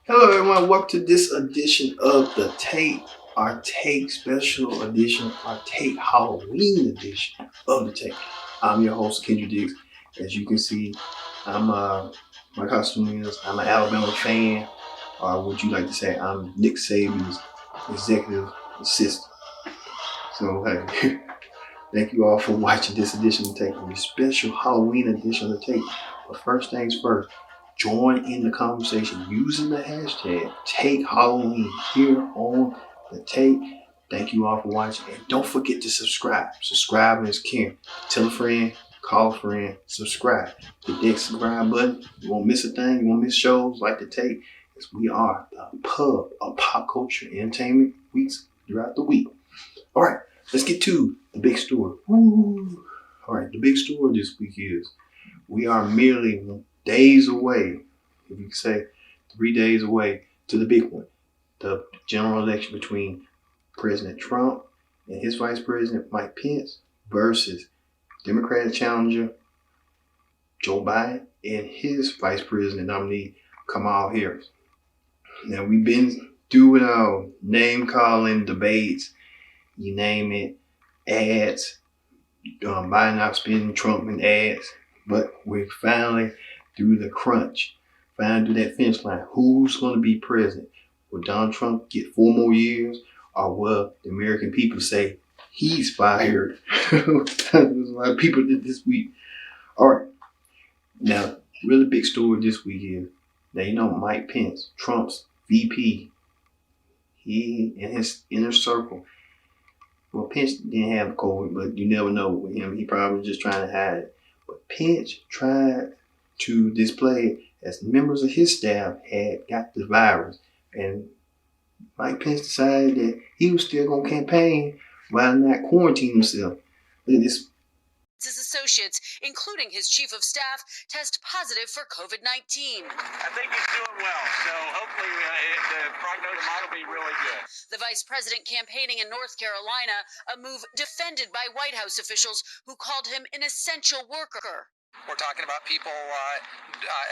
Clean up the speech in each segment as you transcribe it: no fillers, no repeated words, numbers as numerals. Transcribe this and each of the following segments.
Hello everyone, welcome to this edition of the Take, our Take special edition, our Take Halloween edition of the Take. I'm your host, Kendra Diggs. As you can see, my costume is, I'm an Alabama fan, or would you like to say I'm Nick Saban's executive assistant. So hey, thank you all for watching this edition of the Take, the special Halloween edition of the Take. But first things first, join in the conversation using the hashtag TakeHalloween here on the Take. Thank you all for watching, and don't forget to subscribe. Subscribing is caring. Tell a friend, call a friend, subscribe. Hit that subscribe button. You won't miss a thing. You won't miss shows like the Take. Because we are the pub of pop culture entertainment weeks throughout the week. All right, let's get to the big story. Woo. All right, the big story this week is we are merely days away, if you could say 3 days away, to the big one, the general election between President Trump and his vice president Mike Pence versus Democratic challenger Joe Biden and his vice president nominee Kamala Harris. Now we've been doing our name calling debates, you name it, ads, Biden outspending Trump in ads, but we're finally through the crunch, finally through that finish line. Who's going to be president? Will Donald Trump get 4 more years, or will the American people say he's fired? There's a lot of people did this week. All right, now really big story this week is now you know Mike Pence, Trump's VP. He and his inner circle. Well, Pence didn't have COVID, but you never know with him. He probably just trying to hide it. But Pence tried to display it as members of his staff had got the virus. And Mike Pence decided that he was still going to campaign while not quarantining himself. Look at this. His associates, including his chief of staff, test positive for COVID-19. I think he's doing well, so hopefully the prognosis will be really good. The vice president campaigning in North Carolina, a move defended by White House officials who called him an essential worker. We're talking about people,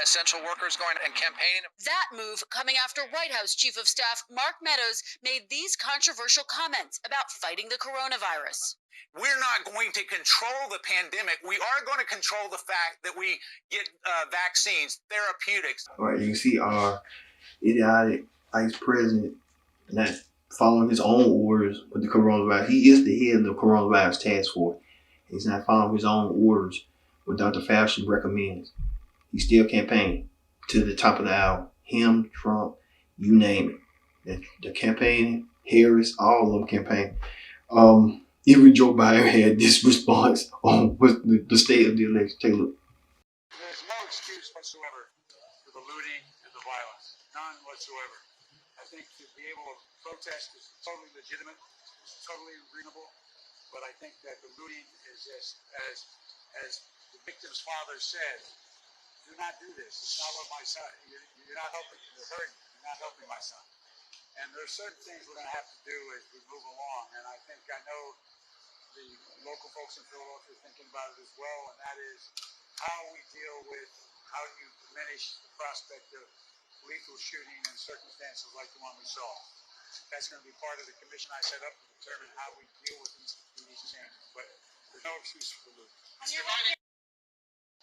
essential workers going and campaigning. That move coming after White House Chief of Staff Mark Meadows made these controversial comments about fighting the coronavirus. We're not going to control the pandemic. We are going to control the fact that we get vaccines, therapeutics. All right, you can see our idiotic vice president not following his own orders with the coronavirus. He is the head of the coronavirus task force. He's not following his own orders what Dr. Fauci recommends. He's still campaigning to the top of the hour. Him, Trump, you name it. The campaign, Harris, all of them campaign. Even Joe Biden had this response on the state of the election. Take a look. There's no excuse whatsoever for the looting and the violence. None whatsoever. I think to be able to protest is totally legitimate, it's totally reasonable, but I think that the looting is just, as the victim's father said, do not do this. It's not what my son, you're not helping, you're hurting, you're not helping my son. And there's certain things we're going to have to do as we move along, and I think I know the local folks in Philadelphia are thinking about it as well, and that is how we deal with, how do you diminish the prospect of lethal shooting in circumstances like the one we saw. That's going to be part of the commission I set up to determine how we deal with these changes. But there's no excuse for the looting.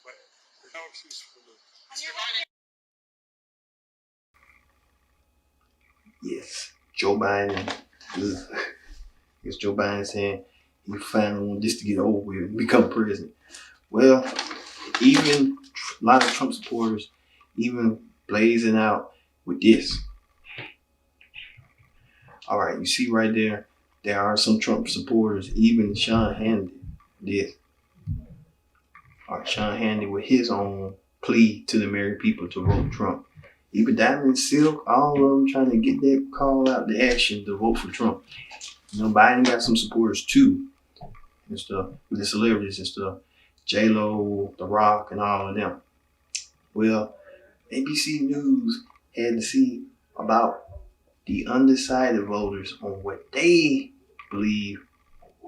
But there's no excuse for the looting. Yes, Joe Biden. It's Joe Biden saying he finally want this to get over with and become president. Well, even a lot of Trump supporters even blazing out with this. All right, you see right there are some Trump supporters, even Sean Hannity did. All right, Sean Hannity with his own plea to the American people to vote Trump. Even Diamond Silk, all of them trying to get that call out to action to vote for Trump. You know, Biden got some supporters too, and stuff, with the celebrities and stuff. J-Lo, The Rock, and all of them. Well, ABC News had to see about the undecided voters on what they believe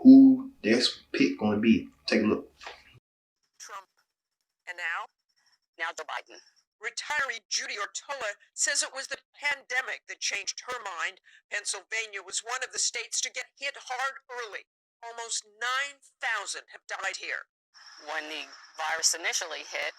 who their pick going to be. Take a look. Trump and now Joe Biden. Retiree Judy Ortola says it was the pandemic that changed her mind. Pennsylvania was one of the states to get hit hard early. Almost 9,000 have died here. When the virus initially hit,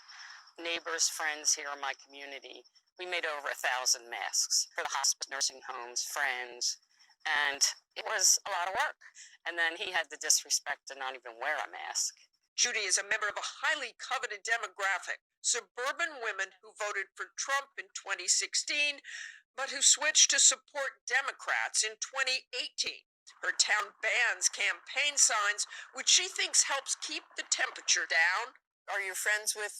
neighbors, friends here in my community, we made over 1,000 masks for the hospice, nursing homes, friends, and it was a lot of work. And then he had the disrespect to not even wear a mask. Judy is a member of a highly coveted demographic, suburban women who voted for Trump in 2016, but who switched to support Democrats in 2018. Her town bans campaign signs, which she thinks helps keep the temperature down. Are you friends with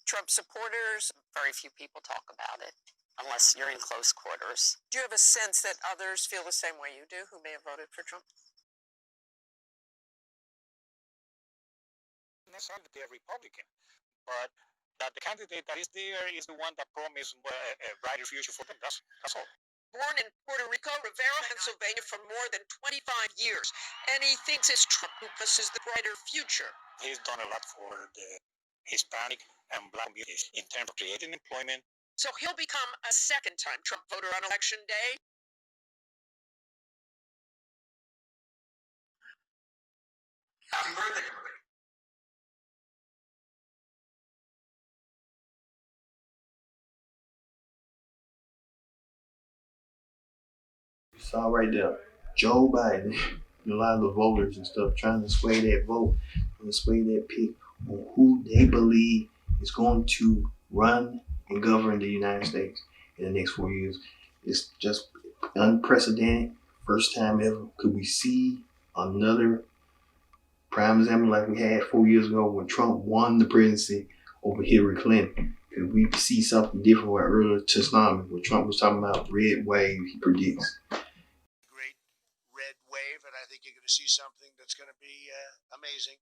Trump supporters? Very few people talk about it, unless you're in close quarters. Do you have a sense that others feel the same way you do who may have voted for Trump? Necessarily they're Republican, but that the candidate that is there is the one that promised a brighter future for them. That's all. Born in Puerto Rico, Rivera, Pennsylvania for more than 25 years, and he thinks his Trump is the brighter future. He's done a lot for the Hispanic and Black communities in terms of creating employment. So he'll become a second-time Trump voter on Election Day. Happy birthday, everybody. You saw right there, Joe Biden, a lot of the voters and stuff trying to sway that vote, trying to sway that pick on who they believe is going to run and govern the United States in the next 4 years. It's just unprecedented. First time ever. Could we see another prime example like we had 4 years ago when Trump won the presidency over Hillary Clinton? Could we see something different where earlier tsunami, when Trump was talking about red wave, he predicts? Great red wave, and I think you're going to see something that's going to be amazing.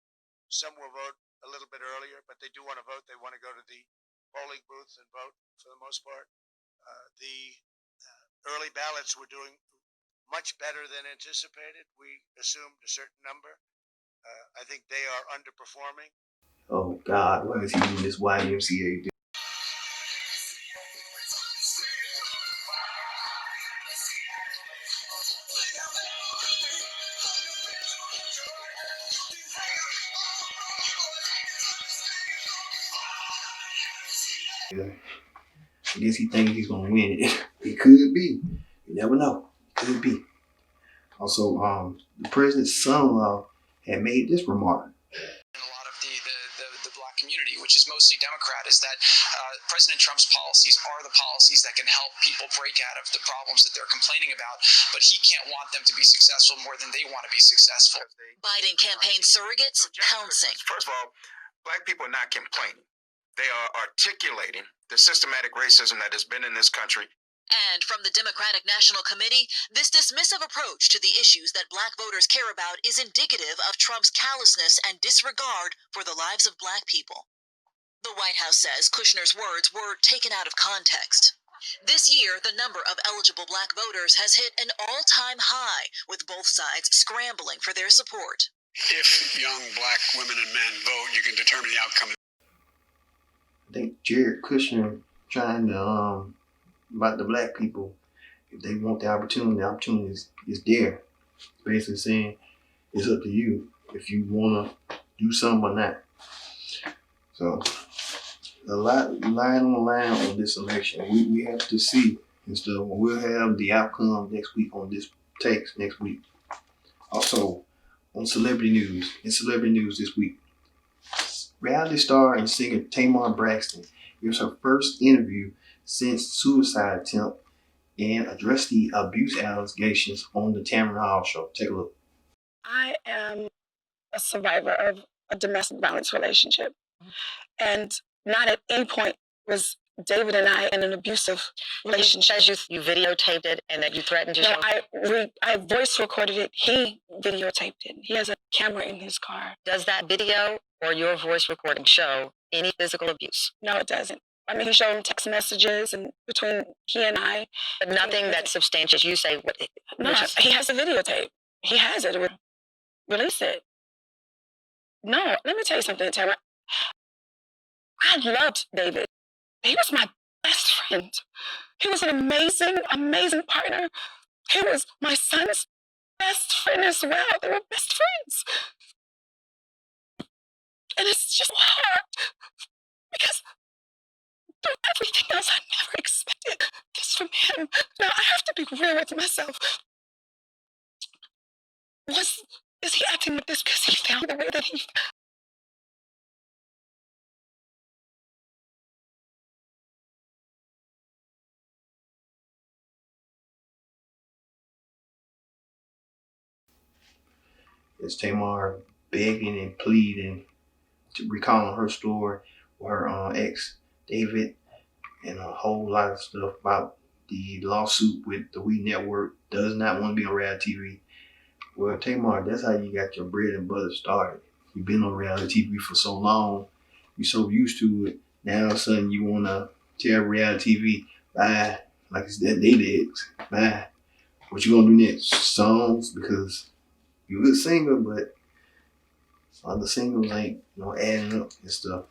Some will vote a little bit earlier, but they do want to vote. They want to go to the polling booth and vote for the most part. The early ballots were doing much better than anticipated. We assumed a certain number. I think they are underperforming. Oh God, why is he in this YMCA? I guess he thinks he's gonna win it. It could be. You never know. Could be. Also, the president's son-in-law had made this remark. In a lot of the black community, which is mostly Democrat, is that President Trump's policies are the policies that can help people break out of the problems that they're complaining about, but he can't want them to be successful more than they want to be successful. Biden campaign surrogates pouncing. First of all, black people are not complaining. They are articulating the systematic racism that has been in this country. And from the Democratic National Committee, this dismissive approach to the issues that black voters care about is indicative of Trump's callousness and disregard for the lives of black people. The White House says Kushner's words were taken out of context. This year, the number of eligible black voters has hit an all-time high, with both sides scrambling for their support. If young black women and men vote, you can determine the outcome. I think Jared Kushner trying to about the black people, if they want the opportunity is there. Basically saying it's up to you if you want to do something or not. So a lot lying on the line on this election. We have to see and stuff. We'll have the outcome next week on this text next week. Also on celebrity news this week, reality star and singer Tamarbraxton gives her first interview since suicide attempt and addressed the abuse allegations on the Tamron Hall show. Take a look. I am a survivor of a domestic violence relationship, and not at any point was David and I in an abusive relationship. Says you videotaped it and that you threatened yourself. No, I voice recorded it. He videotaped it. He has a camera in his car. Does that video or your voice recording show any physical abuse? No, it doesn't. I mean, he showed him text messages and between he and I. But nothing that substantiates. You say what? No, he has a videotape. He has it. Release it. No, let me tell you something, Tamara. I loved David. He was my best friend. He was an amazing, amazing partner. He was my son's best friend as well. They were best friends. And it's just hard because through everything else, I never expected this from him. Now, I have to be real with myself. Is he acting like this because he found the way that he found? It's Tamar begging and pleading to recalling her story with her ex David and a whole lot of stuff about the lawsuit with the We Network. Does not want to be on reality TV. Well, Tamar, that's how you got your bread and butter started. You've been on reality TV for so long. You're so used to it. Now all of a sudden you want to tell reality TV, bye, like it's that they did. Bye. What you gonna do next? Songs? Because you're a good singer, but other singles ain't adding up and stuff.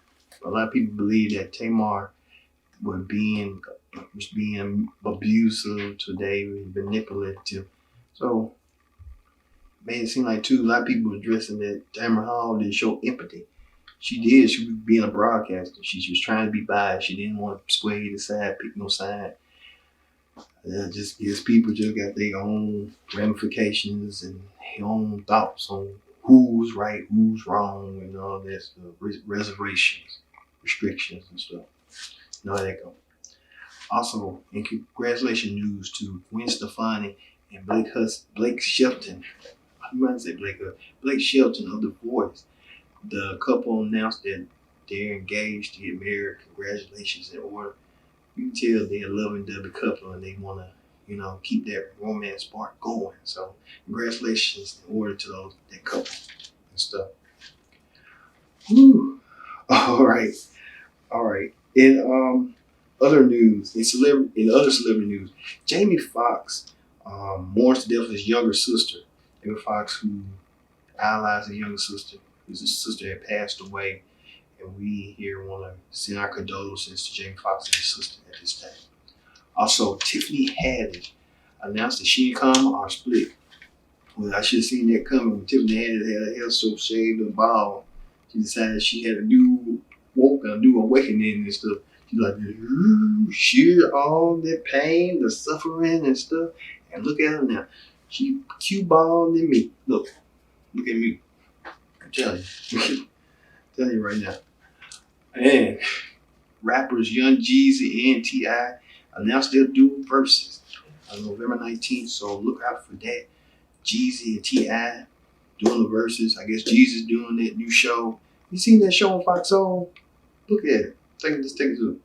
A lot of people believe that Tamar was being abusive to David, manipulative. So made it seem like too a lot of people were addressing that Tamara Hall didn't show empathy. She did. She was being a broadcaster. She was trying to be biased. She didn't want to sway the side, pick no side. Just gives people just got their own ramifications and their own thoughts on who's right, who's wrong, and all that stuff. Reservations, restrictions, and stuff. You know how that go. Also, in congratulations news to Gwen Stefani and Blake Shelton. I might say Blake Shelton of The Voice. The couple announced that they're engaged to get married. Congratulations in order. You can tell they're a loving-dovey couple and they want to, keep that romance spark going. So congratulations in order to that couple and stuff. Whew. All right. In other news, in other celebrity news, Jamie Foxx mourns the death of his younger sister. Jamie Foxx, who idolized his younger sister, his sister had passed away. And we here want to send our condolences to Jamie Foxx and his sister at this time. Also, Tiffany Haddish announced that she and Common are split. Well, I should have seen that coming when Tiffany Haddish had her hair so shaved and bald. She decided she had a new awakening and stuff. She's like, share all that pain, the suffering and stuff. And look at her now. She cue bald than me. Look at me. I'm telling you. I'm telling you right now. And rappers Young Jeezy and T.I. announced their dual verses on November 19th, so look out for that. Jeezy and T.I. doing the verses. I guess Jeezy's doing that new show. You seen that show on Fox Soul? Look at it. Take it to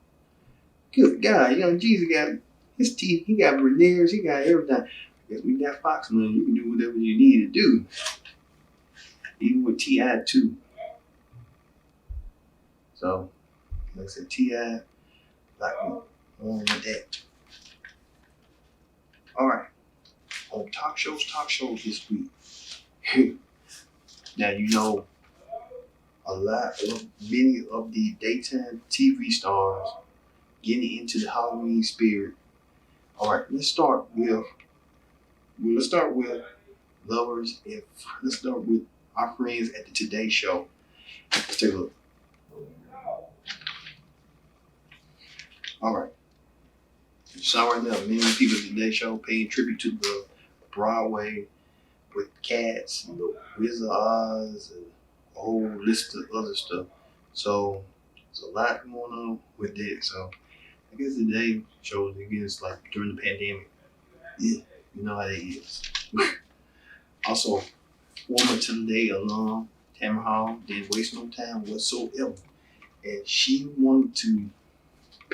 good guy. Young Jeezy got his teeth. He got veneers. He got everything. I guess we got Fox money. You can do whatever you need to do. Even with T.I. too. So, like I said, T.I. like on with that. All right. On talk shows this week. Now, many of the daytime TV stars getting into the Halloween spirit. All right, let's start with lovers and let's start with our friends at the Today Show. Let's take a look. All right. You saw right now many people at the Today Show paying tribute to the Broadway with Cats and the Wizard of Oz and a whole list of other stuff. So there's a lot going on with that. So I guess the Today Show against like during the pandemic. Yeah, you know how that is. Also, former Today alum Tamara Hall didn't waste no time whatsoever, and she wanted to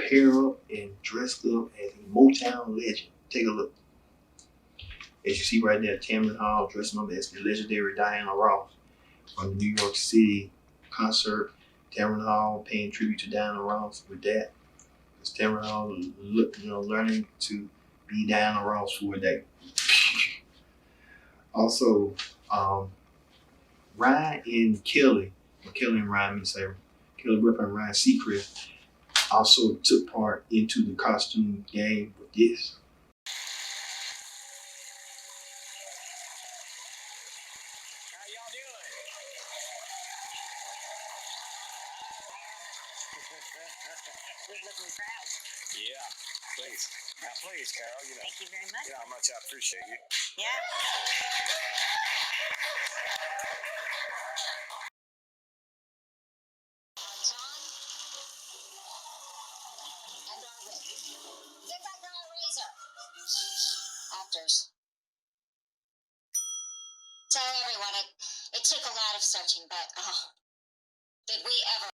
pair up and dress up as a Motown legend. Take a look. As you see right there, Tamara Hall dressing up as the legendary Diana Ross from the New York City concert. Tamara Hall paying tribute to Diana Ross with that. Because Tamara Hall learning to be Diana Ross for a day. Also, Ryan and Kelly and Ryan, Kelly Rip and Ryan Seacrest also took part into the costume game with this. How y'all doing? Good looking crowd. Yeah, please. Now, please, Carol, you know. Thank you very much. You know how much I appreciate you. Yeah. And our wit. Get that guy a razor. Actors. Sorry, everyone. It took a lot of searching, but did we ever?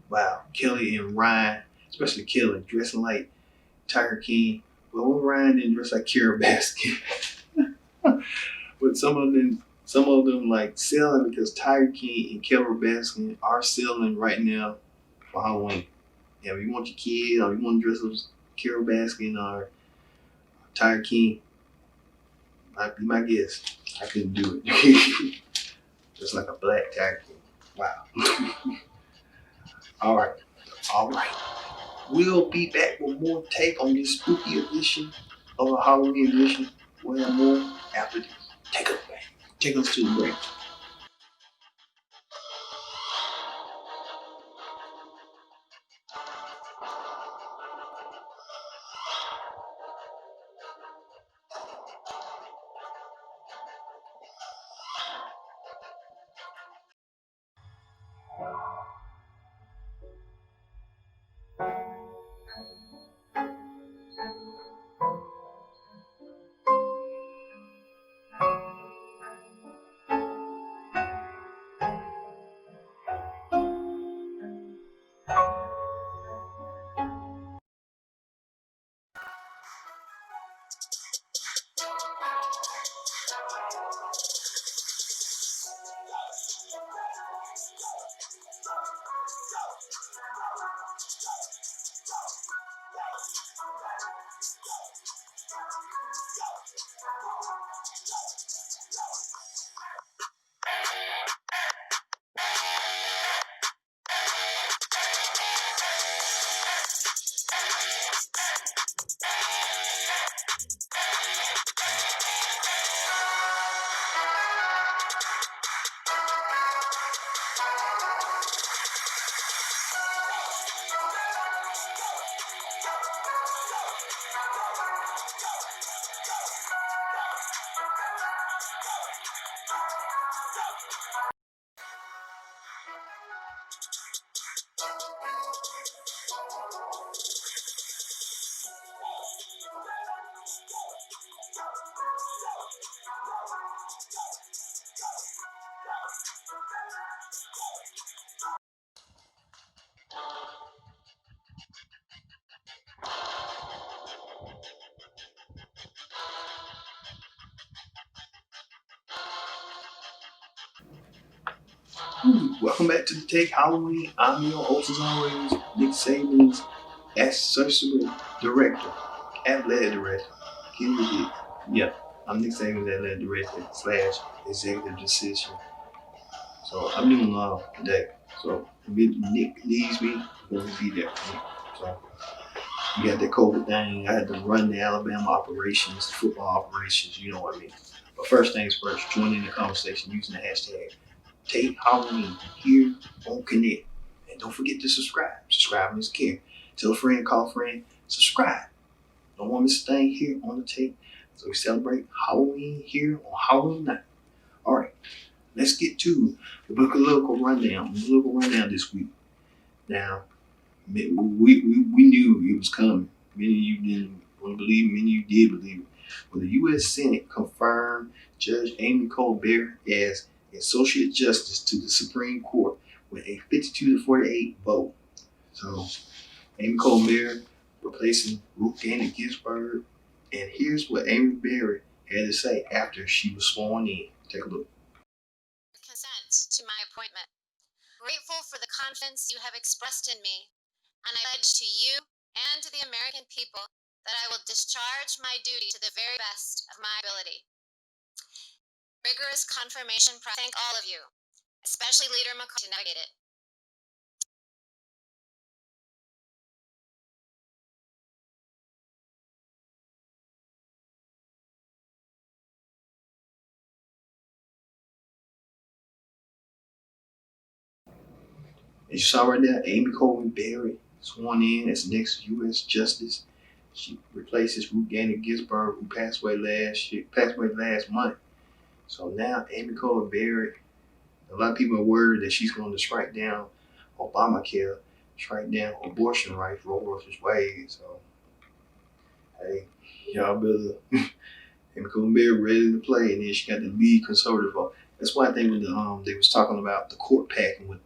Wow, Kelly and Ryan, especially Kelly, dressing like Tiger King. Well, Ryan didn't dress like Carol Baskin. But some of them like selling because Tiger King and Carol Baskin are selling right now for Halloween. Yeah, if you want your kid or you want to dress up as Carol Baskin or Tiger King, might be my guess. I couldn't do it. Just like a black Tiger King. Wow. All right. All right. We'll be back with more take on this spooky edition of a Halloween edition. We'll have more after this. Take us back. Take us to the break. Welcome back to the Take Halloween. I'm your host as always, Nick Sabins, Associate Director, Athletic Director. Yeah, I'm Nick Sabins, Athletic Director / Executive Decision. So I'm doing today. So if Nick needs me, I'm going to be there. So you got that COVID thing. I had to run the Alabama operations, the football operations. You know what I mean. But first things first, join in the conversation using the hashtag Take Halloween here on Connect. And don't forget to subscribe. Subscribing is care. Tell a friend, call a friend, subscribe. Don't want to miss a thing here on the Take. So we celebrate Halloween here on Halloween night. All right, let's get to the political rundown. The political rundown this week. Now, we knew it was coming. Many of you didn't want to believe it. Many of you did believe it. When the U.S. Senate confirmed Judge Amy Colbert as Associate Justice to the Supreme Court with a 52-48 vote. So, Amy Colbert replacing Ruth Bader Ginsburg. And here's what Amy Berry had to say after she was sworn in. Take a look. Consent to my appointment. Grateful for the confidence you have expressed in me, and I pledge to you and to the American people that I will discharge my duty to the very best of my ability. Rigorous confirmation process. Thank all of you, especially Leader McCarthy, to navigate it. As you saw right there, Amy Coney Barrett sworn in as next U.S. Justice. She replaces Ruth Bader Ginsburg, who passed away last month. So now Amy Coney Barrett, a lot of people are worried that she's going to strike down Obamacare, strike down abortion rights, Roe vs. Wade. So, hey, y'all better. Amy Coney Barrett ready to play, and then she got the lead conservative vote. That's why I think when they was talking about the court packing with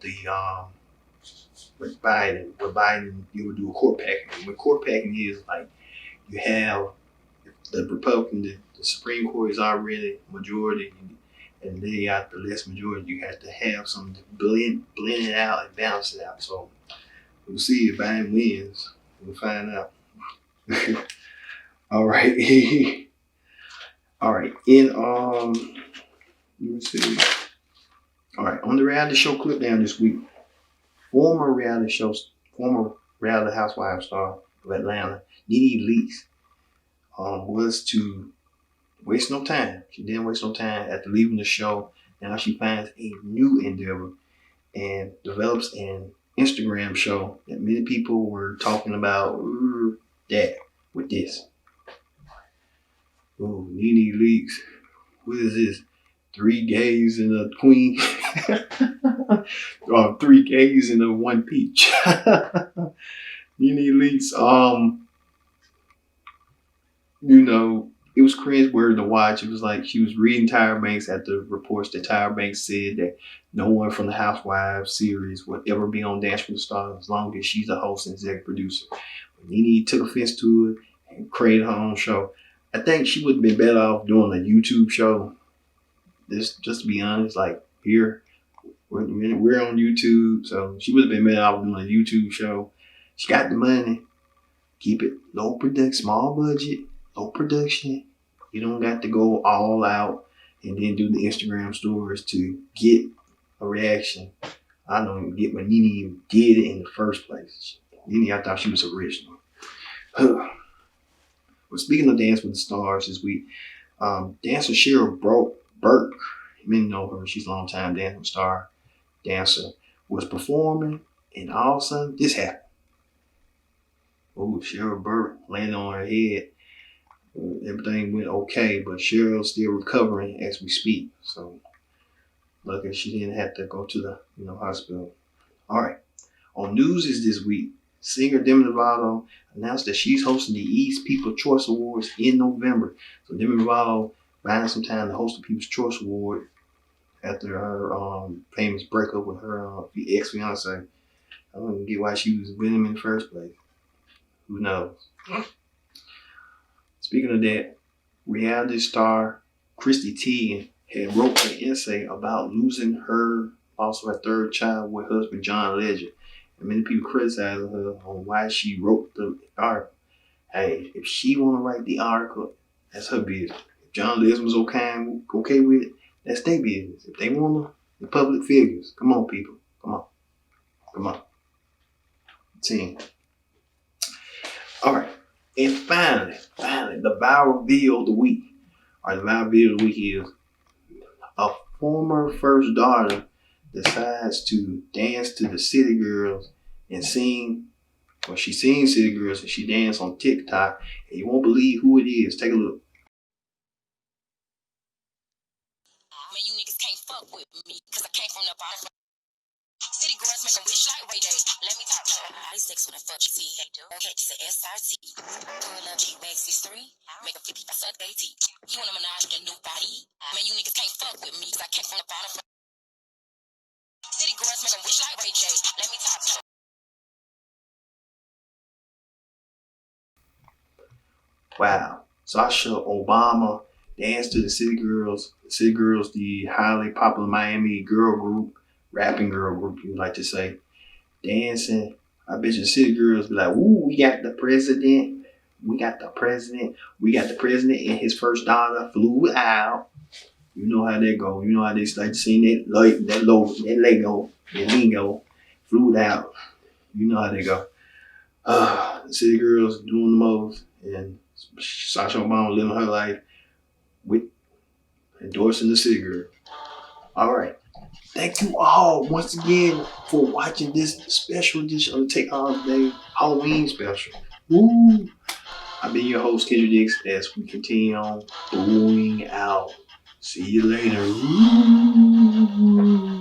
Biden, you would do a court packing. What court packing is, like, you have the Republican, the Supreme Court is already majority, and they got the less majority. You have to have some to blend it out and balance it out. So we'll see if Biden wins. We'll find out. All right. All right. Let me see. All right. On the reality show clip down this week, former reality housewife star of Atlanta, Nene Leakes, was to waste no time. She didn't waste no time after leaving the show. Now she finds a new endeavor and develops an Instagram show that many people were talking about that with this. Oh, Nene Leakes. What is this? 3 gays and a queen? Or 3 gays and a 1 peach? Nene Leakes, it was cringeworthy to watch. It was like she was reading Tyra Banks after reports that Tyra Banks said that no one from the Housewives series would ever be on Dance with the Stars as long as she's a host and executive producer. Nene took offense to it and created her own show. I think she would have been better off doing a YouTube show. Just to be honest, like here, we're on YouTube, so she would have been better off doing a YouTube show. She got the money. Keep it low production, small budget, low production. You don't got to go all out and then do the Instagram stories to get a reaction. I don't even get what Nene even did it in the first place. Nene, I thought she was original. Well, speaking of Dance with the Stars this week, dancer Cheryl Burke, you may know her, she's a long-time dancing star dancer, was performing, and all of a sudden this happened. Oh, Cheryl Burke landed on her head. Everything went okay, but Cheryl's still recovering as we speak. So luckily she didn't have to go to the hospital. All right. On news is this week, singer Demi Lovato announced that she's hosting the East People's Choice Awards in November. So Demi Lovato finding some time to host the People's Choice Award after her famous breakup with her ex-fiance. I don't even get why she was with him in the first place. Who knows? Speaking of that, reality star Chrissy Teigen had wrote an essay about losing her third child with husband John Legend. And many people criticizing her on why she wrote the article. Hey, if she want to write the article, that's her business. If John Legend was okay with it, that's their business. If they want the public figures, come on, people. Come on. Team. All right. And finally, the viral video of the week. All right, the viral video of the week is a former first daughter decides to dance to the City Girls and sing. Well, she sings City Girls and she danced on TikTok. And you won't believe who it is. Take a look. Man, you niggas can't fuck with me, cause I came from the bottom. City girls make a wish like Ray J. Let me talk to her. I sex with a fuck you see. Okay, this is SRT. Girl up G-Wax 6'3". Make a 50 suck they teeth. You wanna menage with a new body? Man, you niggas can't fuck with me, cause I came from the bottom. City girls make a wish like Ray J. Let me talk to her. Wow. Sashaobama danced to the City Girls. The City Girls, the highly popular Miami girl group, rapping girl group, you would like to say, dancing. I bet you the City Girls be like, "Ooh, we got the president. We got the president and his first daughter flew out." You know how that go. You know how they like to sing that lingo, flew out. You know how they go. The City Girls doing the most, and Sashaobama living her life with endorsing the City Girl. All right. Thank you all once again for watching this special edition of the Take Holiday Halloween special. Woo! I've been your host, Kendrick Dix, as we continue on booing out. See you later. Woo!